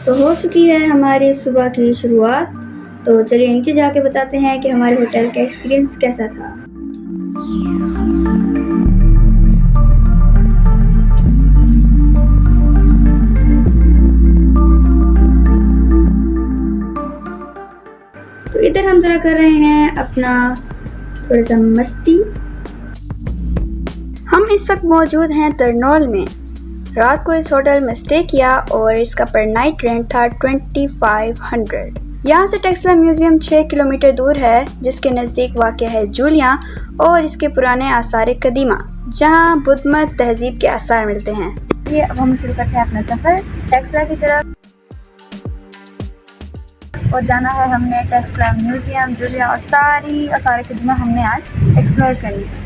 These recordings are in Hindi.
तो हो चुकी है हमारी सुबह की शुरुआत। तो चलिए नीचे जाके बताते हैं कि हमारे होटल का एक्सपीरियंस कैसा था। तो इधर हम जरा कर रहे हैं अपना थोड़ा सा मस्ती। हम इस वक्त मौजूद हैं तरनौल में। रात को इस होटल में स्टे किया और इसका पर नाइट रेंट था 2500। यहाँ से टेक्सला म्यूजियम 6 किलोमीटर दूर है, जिसके नज़दीक वाक़ है जूलिया और इसके पुराने आसार कदीमा, जहाँ बुद्ध मत तहजीब के आसार मिलते हैं। ये अब हम शुरू करते हैं अपना सफ़र टेक्सला की तरफ और जाना है हमने टेक्सला म्यूजियम, जूलिया और सारी आसार कदीमा हमने आज एक्सप्लोर करनी है।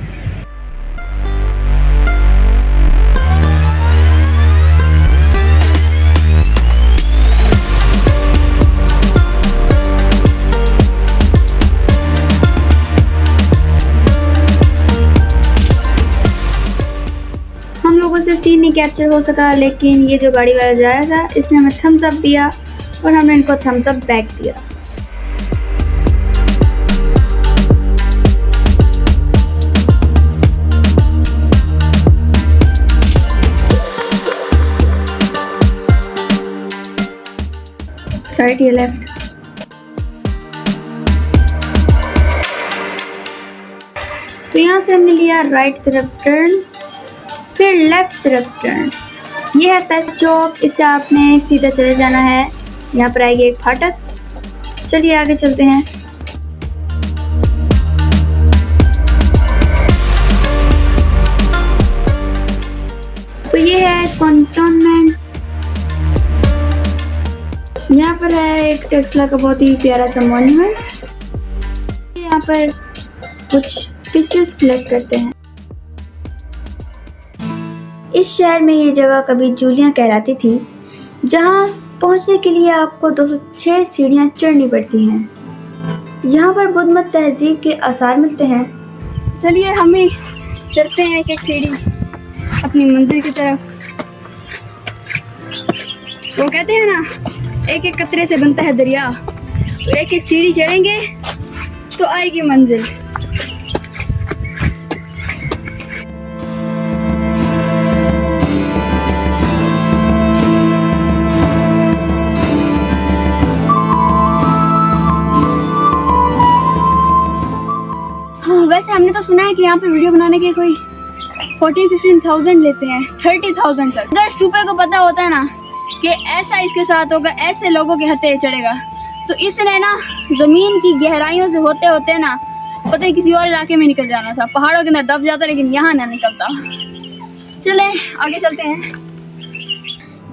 से सीन नहीं कैप्चर हो सका, लेकिन ये जो गाड़ी वाला जा रहा था इसने हमें थम्स अप दिया और हमने इनको थम्स अप बैक दिया। राइट या लेफ्ट? तो यहाँ से हमने लिया राइट तरफ टर्न, फिर लेफ्ट तरफ टर्न। ये है पेस्ट चौक, इससे आपने सीधा चले जाना है। यहाँ पर आएगी एक फाटक। चलिए आगे चलते हैं। तो ये है कंटोनमेंट। यहाँ पर है एक टेक्सला का बहुत ही प्यारा सा मॉन्यूमेंट। यहाँ पर कुछ पिक्चर्स क्लिक करते हैं। इस शहर में ये जगह कभी जूलिया कहलाती थी, जहाँ पहुँचने के लिए आपको 206 सीढ़ियाँ चढ़नी पड़ती हैं। यहाँ पर बुद्ध मत तहजीब के आसार मिलते हैं। चलिए हमें चलते हैं एक एक सीढ़ी अपनी मंजिल की तरफ। वो कहते हैं ना, एक एक कतरे से बनता है दरिया। तो एक एक सीढ़ी चढ़ेंगे तो आएगी मंजिल। वैसे हमने तो सुना है कि यहाँ पे वीडियो बनाने के कोई 14-15,000 लेते हैं, 30,000 तक। 10 रुपए को पता होता है ना कि ऐसा इसके साथ होगा, ऐसे लोगों के हथे चढ़ेगा, तो इसलिए ना जमीन की गहराइयों से होते होते ना पता है किसी और इलाके में निकल जाना था। पहाड़ों के अंदर दब जाता, लेकिन यहाँ ना निकलता। चले आगे चलते हैं।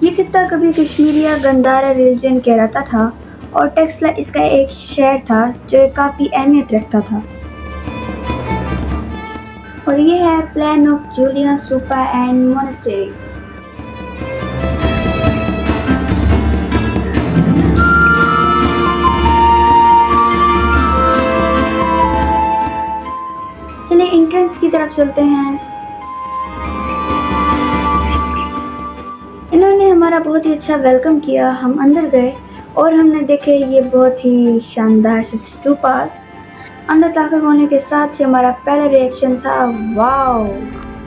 ये खित्ता कभी कश्मीरिया गंडारा रीजन कहलाता था और टेक्सला इसका एक शहर था जो काफ़ी अहमियत रखता था। और ये है प्लान ऑफ जूलिया सूपा एंड मोनेस्ट्री। चलिए एंट्रेंस की तरफ चलते हैं। इन्होंने हमारा बहुत ही अच्छा वेलकम किया। हम अंदर गए और हमने देखे ये बहुत ही शानदार से स्तूपास। अंदर दाखिल होने के साथ ही हमारा पहला रिएक्शन था wow,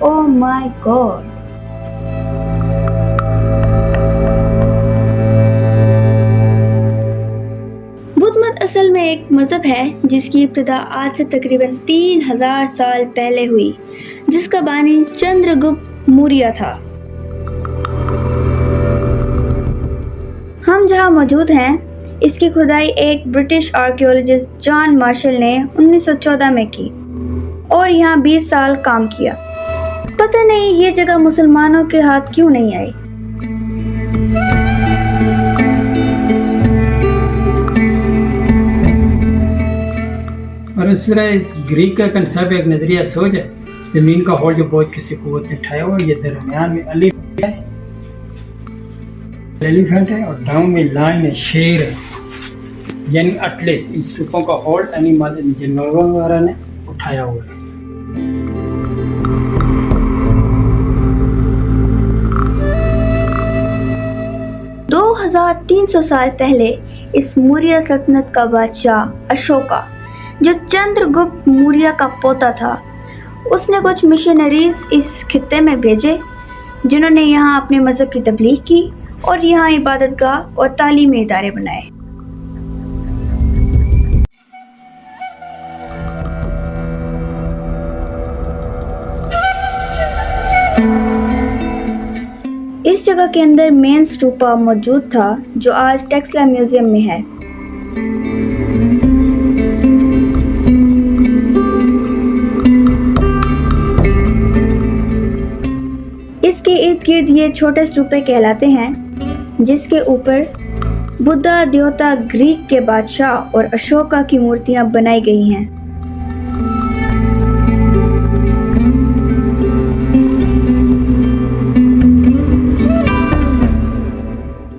oh my God. Buddha मत असल में एक मजहब है जिसकी इब्तिदा आज से तकरीबन 3000 साल पहले हुई, जिसका बानी चंद्रगुप्त मौर्य था। हम जहां मौजूद हैं इसकी खुदाई एक ब्रिटिश आर्कियोलॉजिस्ट जॉन मार्शल ने 1914 में की और यहाँ 20 साल काम किया। पता नहीं ये जगह मुसलमानों के हाथ क्यों नहीं आई। और इस तरह ग्रीक का कंसेप्ट एक नजरिया सोच है। जमीन का होल जो बहुत किसी कुव्वत ने उठाया और ये दरमियान में एलिफेंट है और डाउन में लाइन है, शेर है, यानी अटलिस। इन स्तूपों का होल्ड एनिमल जानवरों वगैरह ने उठाया हुआ है। 2300 साल पहले इस मौर्य सल्तनत का बादशाह अशोका, जो चंद्रगुप्त मौर्य का पोता था, उसने कुछ मिशनरीज इस खित्ते में भेजे, जिन्होंने यहाँ अपने मज़हब की तबलीग की और यहाँ इबादतगाह और तालीमी इदारे बनाए। इस जगह के अंदर मेन स्तूपा मौजूद था, जो आज टेक्सला म्यूजियम में है। इसके इर्द गिर्द ये छोटे स्तूपे कहलाते हैं, जिसके ऊपर बुद्धा, देवता, ग्रीक के बादशाह और अशोका की मूर्तियां बनाई गई हैं।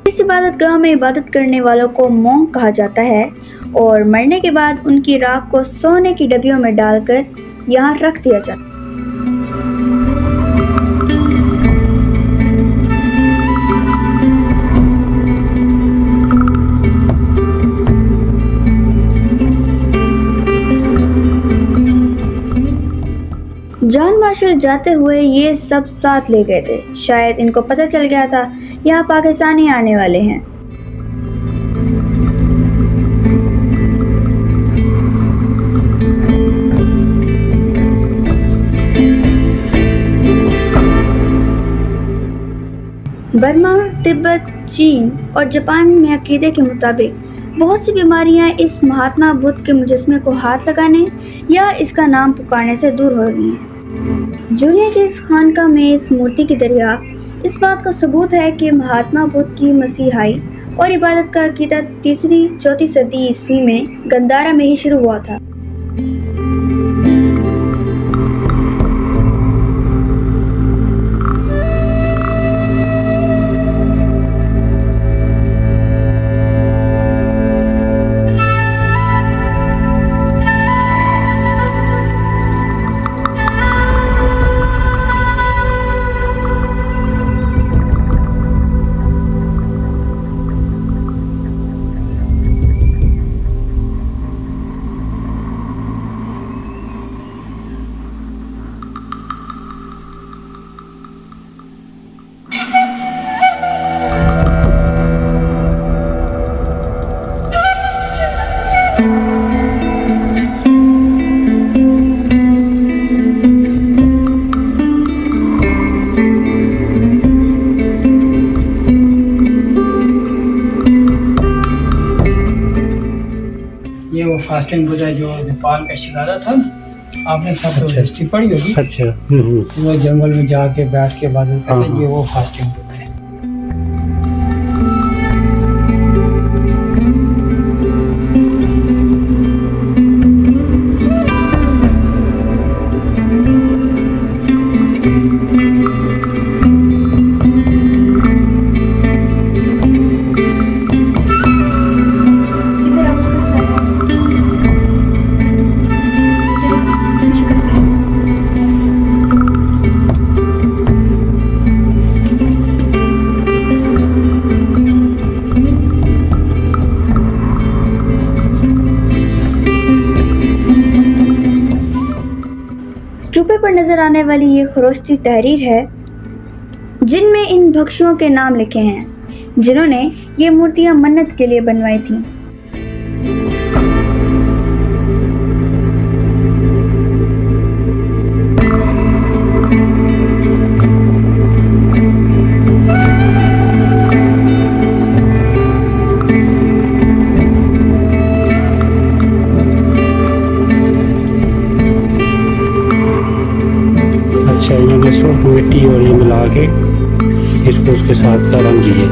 इस इबादतगाह में इबादत करने वालों को मोंक कहा जाता है और मरने के बाद उनकी राख को सोने की डब्बियों में डालकर यहाँ रख दिया जाता है। जॉन मार्शल जाते हुए ये सब साथ ले गए थे। शायद इनको पता चल गया था यहाँ पाकिस्तानी आने वाले हैं। बर्मा, तिब्बत, चीन और जापान में अकीदे के मुताबिक बहुत सी बीमारियां इस महात्मा बुद्ध के मुजस्मे को हाथ लगाने या इसका नाम पुकारने से दूर हो रही हैं। जूनिया की इस खानका में इस मूर्ति की दरियाफ्त इस बात का सबूत है कि महात्मा बुद्ध की मसीहाई और इबादत का अकीदा 3री-4वीं सदी ईस्वी में गंदारा में ही शुरू हुआ था। ये वो फास्टिंग बुद्धा जो नेपाल का शहजादा था, आपने सब अच्छा। हिस्ट्री पढ़ी होगी। अच्छा। वो जंगल में जाके बैठ के इबादत करते, ये वो फास्टिंग बुद्धा है। स्टूपे पर नजर आने वाली ये खरोष्टी तहरीर है, जिनमें इन भक्षुओं के नाम लिखे हैं, जिन्होंने ये मूर्तियां मन्नत के लिए बनवाई थीं। अच्छा, ये सब मिट्टी और ये मिला के इसको उसके साथ का रंग दिए।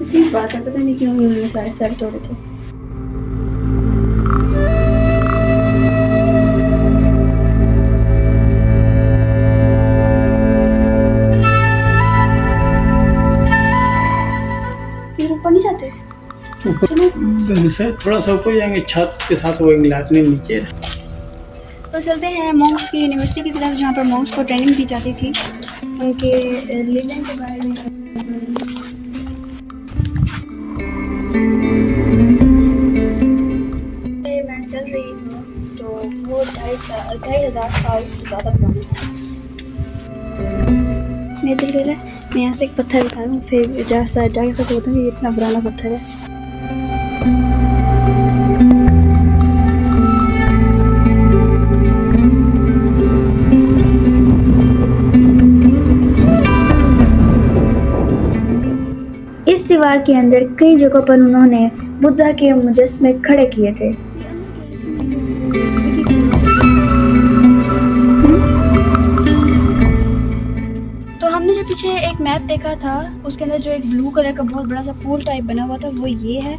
अजीब बात है, पता नहीं क्यों उन्होंने सारे सर तोड़े थे। फिर ऊपर नहीं जाते? ऊपर से थोड़ा सा ऊपर जाएंगे, छत के साथ वो गिलास में नीचे। तो चलते हैं मॉन्क्स की यूनिवर्सिटी की तरफ, जहाँ पर मॉन्क्स को ट्रेनिंग दी जाती थी, उनके रिलीजन के बारे में। मैं चल रही हूँ तो वो 2,500 साल से ज़्यादा पुरानी है। मैं दिल कर रहा है मैं यहाँ से एक पत्थर उठाऊँ, फिर जाके बताऊँ कि ये इतना पुराना पत्थर है। इस दीवार के अंदर कई जगहों पर उन्होंने बुद्धा के मुजस्समे खड़े किए थे। तो हमने जो पीछे एक मैप देखा था, उसके अंदर जो एक ब्लू कलर का बहुत बड़ा सा पूल टाइप बना हुआ था, वो ये है।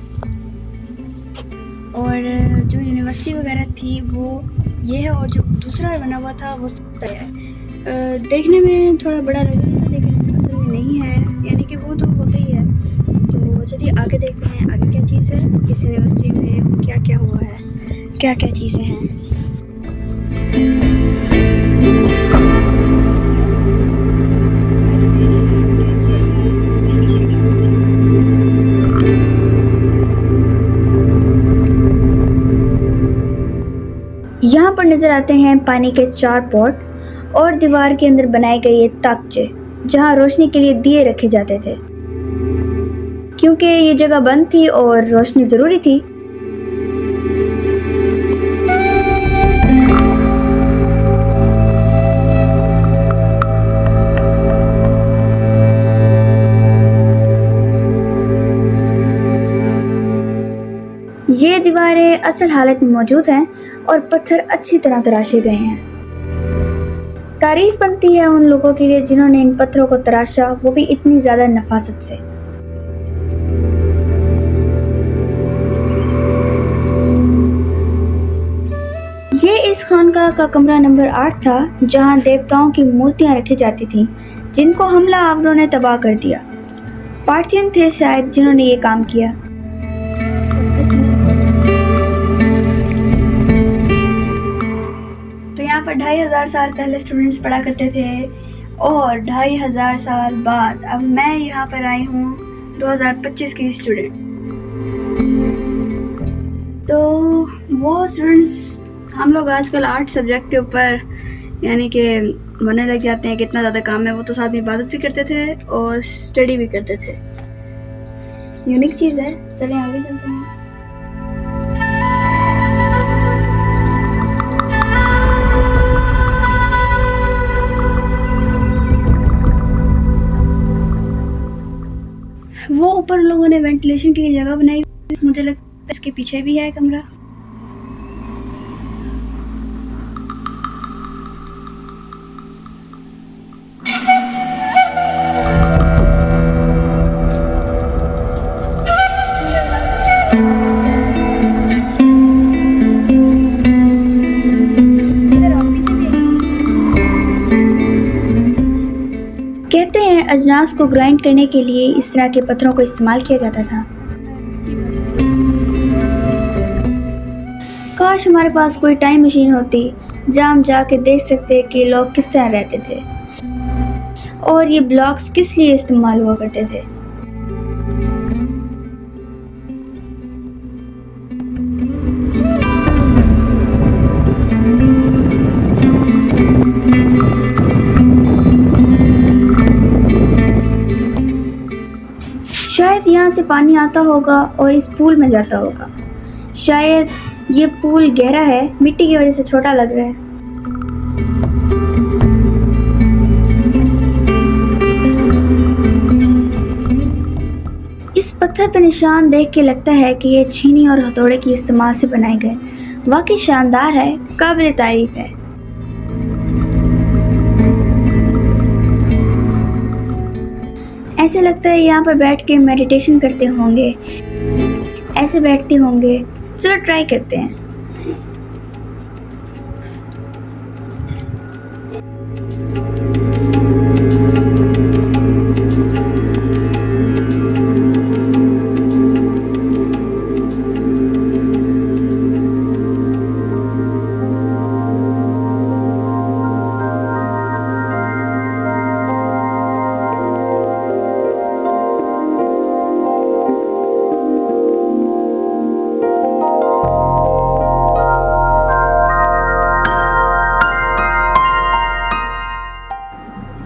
और जो यूनिवर्सिटी वगैरह थी वो ये है, और जो दूसरा बना हुआ था वो है। देखने में थोड़ा बड़ा लग रहा था, लेकिन असल में नहीं है, यानी कि वो तो होता ही है। तो चलिए आगे देखते हैं आगे क्या चीज़ है, इस यूनिवर्सिटी में क्या क्या हुआ है, क्या क्या चीज़ें हैं। यहाँ पर नज़र आते हैं पानी के 4 पॉट और दीवार के अंदर बनाए गए ये ताकचे, जहाँ रोशनी के लिए दिए रखे जाते थे, क्योंकि ये जगह बंद थी और रोशनी ज़रूरी थी। ये दीवारें असल हालत में मौजूद हैं और पत्थर अच्छी तरह तराशे गए हैं। तारीफ बनती है उन लोगों के लिए जिन्होंने इन पत्थरों को तराशा, वो भी इतनी ज़्यादा नफासत से। ये इस खानका का कमरा नंबर 8 था, जहां देवताओं की मूर्तियां रखी जाती थीं, जिनको हमला आवरों ने तबाह कर दिया। पार्थियन थे शायद जिन्होंने ये काम किया। तो यहाँ पर 2,500 साल पहले स्टूडेंट्स पढ़ा करते थे, और 2,500 साल बाद अब मैं यहाँ पर आई हूँ 2025 की स्टूडेंट। तो वो स्टूडेंट्स, हम लोग आजकल 8 सब्जेक्ट के ऊपर यानी कि बनने लग जाते हैं, कितना ज़्यादा काम है। वो तो साथ में इबादत भी करते थे और स्टडी भी करते थे। यूनिक चीज़ है। चलें आगे चलते हैं। वो ऊपर लोगों ने वेंटिलेशन के लिए जगह बनाई, मुझे लगता है इसके पीछे भी है कमरा। कहते हैं अजनास को ग्राइंड करने के लिए इस तरह के पत्थरों को इस्तेमाल किया जाता था। काश हमारे पास कोई टाइम मशीन होती, जहाँ हम जाके देख सकते कि लोग किस तरह रहते थे और ये ब्लॉक्स किस लिए इस्तेमाल हुआ करते थे। शायद यहाँ से पानी आता होगा और इस पूल में जाता होगा। शायद ये पूल गहरा है, मिट्टी की वजह से छोटा लग रहा है। इस पत्थर पर निशान देख के लगता है कि ये छीनी और हथौड़े की इस्तेमाल से बनाए गए। वाकई शानदार है, काबिल तारीफ है। ऐसे लगता है यहाँ पर बैठ के मेडिटेशन करते होंगे, ऐसे बैठते होंगे। चलो ट्राई करते हैं।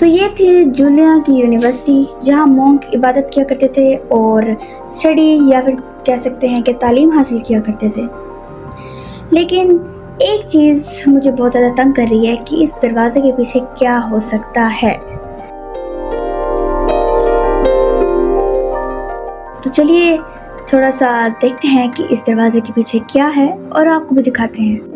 तो ये थी जूलिया की यूनिवर्सिटी, जहाँ मॉन्क इबादत किया करते थे और स्टडी या फिर कह सकते हैं कि तालीम हासिल किया करते थे। लेकिन एक चीज़ मुझे बहुत ज़्यादा तंग कर रही है कि इस दरवाजे के पीछे क्या हो सकता है। तो चलिए थोड़ा सा देखते हैं कि इस दरवाजे के पीछे क्या है और आपको भी दिखाते हैं।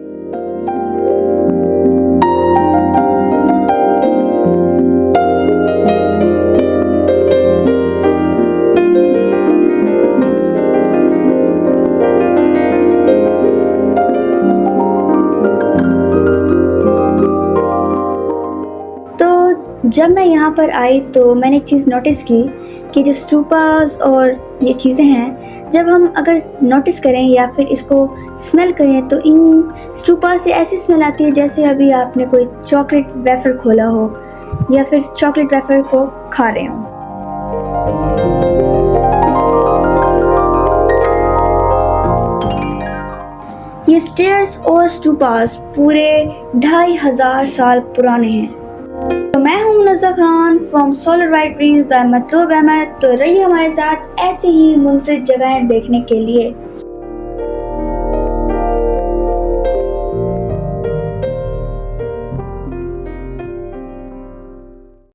जब मैं यहाँ पर आई तो मैंने एक चीज़ नोटिस की कि जो स्टूपास और ये चीज़ें हैं, जब हम अगर नोटिस करें या फिर इसको स्मेल करें तो इन स्टूपास से ऐसी स्मेल आती है जैसे अभी आपने कोई चॉकलेट वेफर खोला हो या फिर चॉकलेट वेफर को खा रहे हो। ये स्टेयर्स और स्टूपास पूरे 2500 साल पुराने हैं। तो मैं हूँ Munazza Khan from Solar White Breeze by Matloob Ahmed. तो रहिए हमारे साथ ऐसे ही मुनफरिद जगहें देखने के लिए।